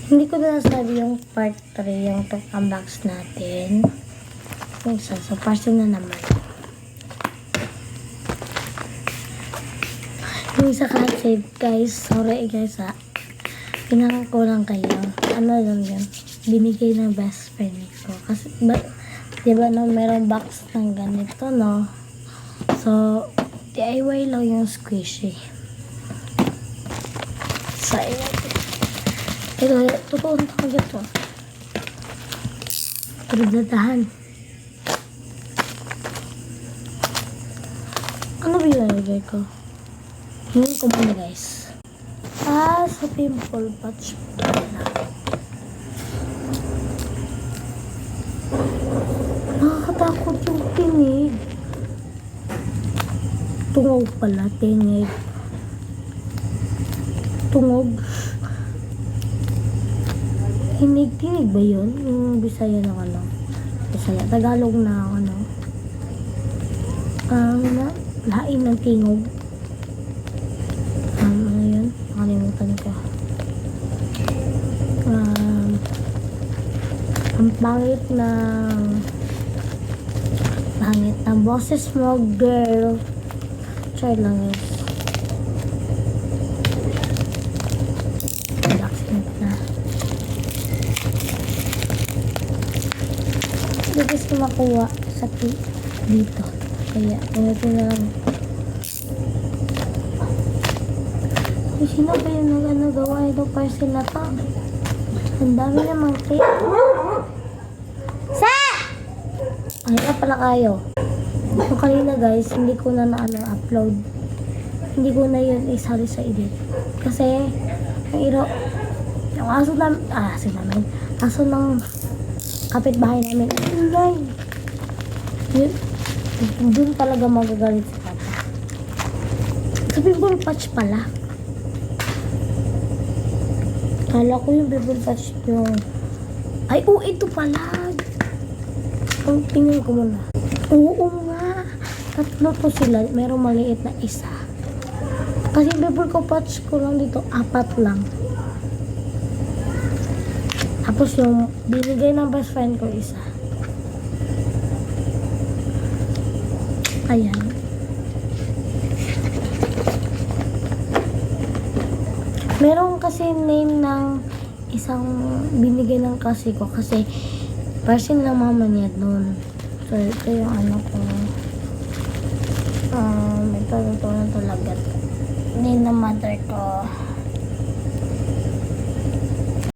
Hindi ko na nasabi yung part 3, yung unbox natin. Yung isa, so parcel na naman. Yung isa kasi, guys, sorry guys ha. Pinangako lang kayo. Ano lang yun? Binigay ng best friend ko. Kasi, diba no, merong box ng ganito, no? So, DIY lang yung squishy. Sa ito, totoo na talaga ito. Pagdadahan. Ano ba yung nilagay ko? Hingin ko muna guys. Sa pimple patch pala. Nakakatakot yung tinig. Tungog pala, tinig. Tungog. Tinig ba yun? Yung Bisaya na ano? Bisaya. Tagalog na ano? Lain ng tingog. Ano yun? Nakalimutan ko. Ang pangit ng boses mo, girl. Try lang yun. Hindi gusto makuha sa dito. Kaya, ganito na lang. Sino ba yung nagawa ito parcel na to? Ang dami namang cake. Ay na pala kayo. So, kanina guys, hindi ko na upload. Hindi ko na yun isali sa edit. Kasi, yung aso namin, aso ng kapitbahay namin, ingay. Yun, dun talaga magagalit si Papa. Sa pimple patch pala. Kala ko yung pimple patch yung... Ay, ito pala. Ang tingin ko muna. Oo nga. Tatlo to sila. Merong maliit na isa. Kasi pimple patch ko lang dito, 4 lang. Tapos yung binigay ng best friend ko isa. Ayan. Meron kasi name ng isang binigay ng kasi ko kasi parcel ng mama niya doon. So ito yung ano ko. Ito na talaga. Name ng mother ko.